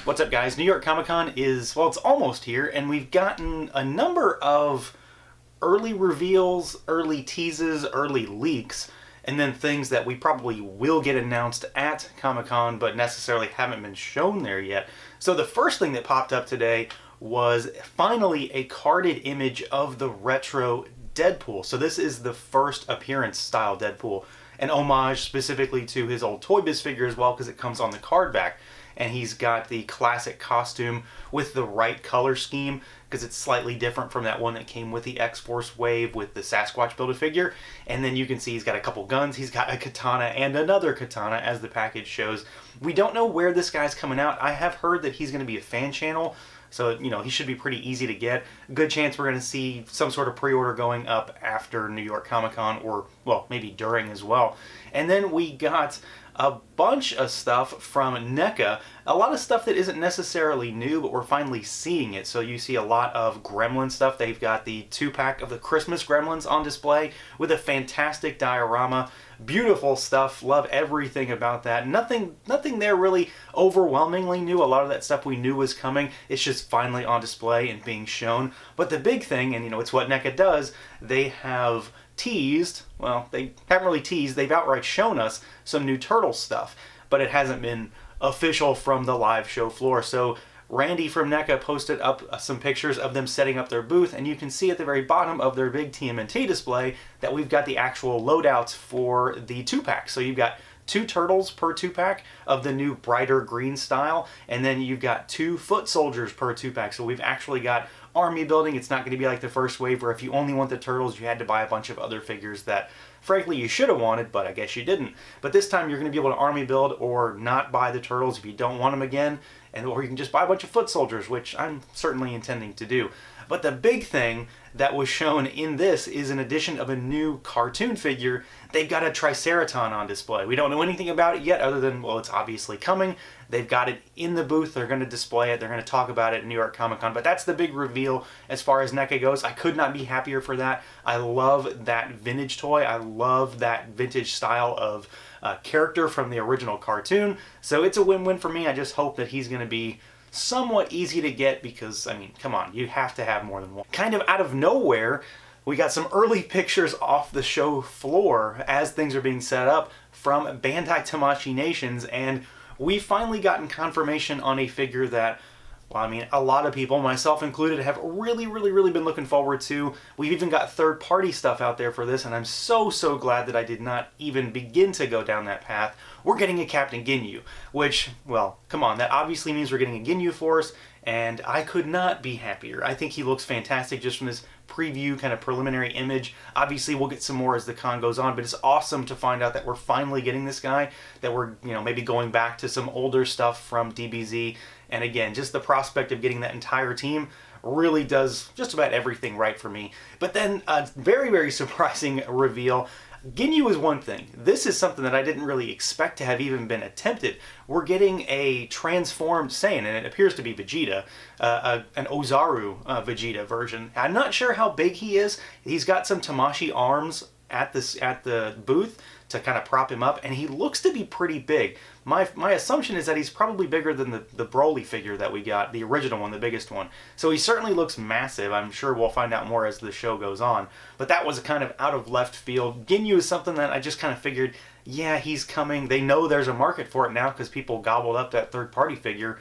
What's up, guys? New York Comic Con is, well, it's almost here, and we've gotten a number of early reveals, early teases, early leaks, and then things that we probably will get announced at Comic Con but necessarily haven't been shown there yet. So the first thing that popped up today was finally a carded image of the retro Deadpool. So this is the first appearance style Deadpool, an homage specifically to his old Toy Biz figure as well, because it comes on the card back. And he's got the classic costume with the right color scheme, because it's slightly different from that one that came with the X-Force wave with the Sasquatch Build-A-Figure. And then you can see he's got a couple guns, he's got a katana and another katana as the package shows. We don't know where this guy's coming out. I have heard that he's going to be a fan channel, so, you know, he should be pretty easy to get. Good chance we're going to see some sort of pre-order going up after New York Comic Con, or, well, maybe during as well. And then we got a bunch of stuff from NECA, a lot of stuff that isn't necessarily new, but we're finally seeing it. So you see a lot of Gremlin stuff. They've got the 2-pack of the Christmas Gremlins on display with a fantastic diorama. Beautiful stuff. Love everything about that. Nothing there really overwhelmingly new. A lot of that stuff we knew was coming. It's just finally on display and being shown. But the big thing, and you know, it's what NECA does, they have teased, well, they haven't really teased, they've outright shown us some new Turtle stuff, but it hasn't been official from the live show floor. So Randy from NECA posted up some pictures of them setting up their booth, and you can see at the very bottom of their big Tmnt display that we've got the actual loadouts for the 2-pack. So you've got 2 turtles per 2-pack of the new brighter green style, and then you've got 2 foot soldiers per 2-pack. So we've actually got army building. It's not going to be like the first wave where if you only want the turtles, you had to buy a bunch of other figures that frankly you should have wanted, but I guess you didn't. But this time you're going to be able to army build or not buy the turtles if you don't want them again, or you can just buy a bunch of foot soldiers, which I'm certainly intending to do. But the big thing that was shown in this is an addition of a new cartoon figure. They've got a Triceraton on display. We don't know anything about it yet other than, well, it's obviously coming. They've got it in the booth. They're going to display it. They're going to talk about it at New York Comic Con. But that's the big reveal as far as NECA goes. I could not be happier for that. I love that vintage toy. I love that vintage style of character from the original cartoon. So it's a win-win for me. I just hope that he's going to be somewhat easy to get because, I mean, come on, you have to have more than one. Kind of out of nowhere, we got some early pictures off the show floor as things are being set up from Bandai Tamashii Nations, and we finally gotten confirmation on a figure that, well, I mean, a lot of people, myself included, have really been looking forward to. We've even got third-party stuff out there for this, and I'm so glad that I did not even begin to go down that path. We're getting a Captain Ginyu, which, well, come on, that obviously means we're getting a Ginyu Force, and I could not be happier. I think he looks fantastic just from this preview kind of preliminary image. Obviously we'll get some more as the con goes on, but it's awesome to find out that we're finally getting this guy, that we're, you know, maybe going back to some older stuff from DBZ. And again, just the prospect of getting that entire team really does just about everything right for me. But then a very surprising reveal. Ginyu is one thing. This is something that I didn't really expect to have even been attempted. We're getting a transformed Saiyan, and it appears to be Vegeta, an Ozaru Vegeta version. I'm not sure how big he is. He's got some Tamashii arms at the booth to kind of prop him up, and he looks to be pretty big. My assumption is that he's probably bigger than the Broly figure that we got, the original one, the biggest one. So he certainly looks massive. I'm sure we'll find out more as the show goes on. But that was kind of out of left field. Ginyu is something that I just kind of figured, yeah, he's coming. They know there's a market for it now because people gobbled up that third-party figure.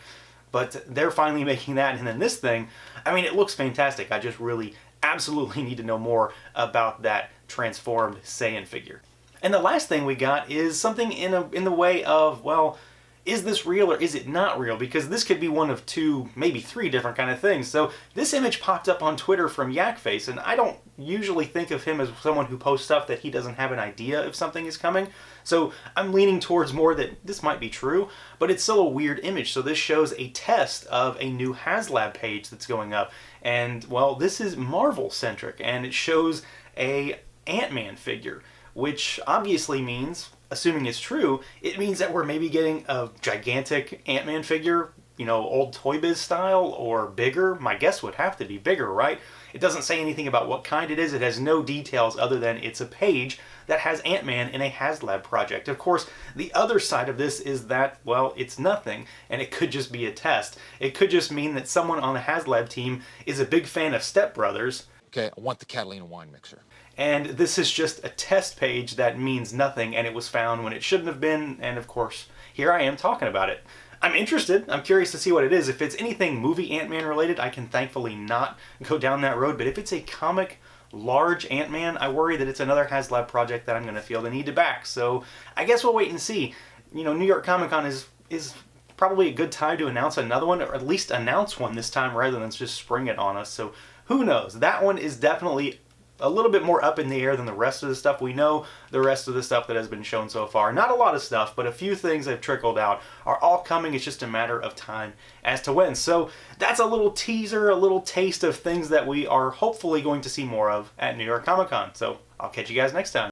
But they're finally making that, and then this thing, I mean, it looks fantastic. I just really absolutely need to know more about that transformed Saiyan figure. And the last thing we got is something in the way of, well, is this real or is it not real? Because this could be one of 2, maybe 3 different kind of things. So this image popped up on Twitter from Yakface, and I don't usually think of him as someone who posts stuff that he doesn't have an idea if something is coming. So I'm leaning towards more that this might be true, but it's still a weird image. So this shows a test of a new Haslab page that's going up. And, well, this is Marvel-centric, and it shows a Ant-Man figure, which obviously means, assuming it's true, it means that we're maybe getting a gigantic Ant-Man figure you know, old Toy Biz style or bigger? My guess would have to be bigger, right? It doesn't say anything about what kind it is. It has no details other than it's a page that has Ant-Man in a Haslab project. Of course, the other side of this is that, well, it's nothing, and it could just be a test. It could just mean that someone on the Haslab team is a big fan of Step Brothers. Okay, I want the Catalina wine mixer. And this is just a test page that means nothing, and it was found when it shouldn't have been, and of course, here I am talking about it. I'm interested. I'm curious to see what it is. If it's anything movie Ant-Man related, I can thankfully not go down that road, but if it's a comic large Ant-Man, I worry that it's another Haslab project that I'm going to feel the need to back. So I guess we'll wait and see. You know, New York Comic Con is probably a good time to announce another one, or at least announce one this time rather than just spring it on us. So who knows? That one is definitely a little bit more up in the air than the rest of the stuff. We know the rest of the stuff that has been shown so far. Not a lot of stuff, but a few things that have trickled out are all coming. It's just a matter of time as to when. So that's a little teaser, a little taste of things that we are hopefully going to see more of at New York Comic Con. So I'll catch you guys next time.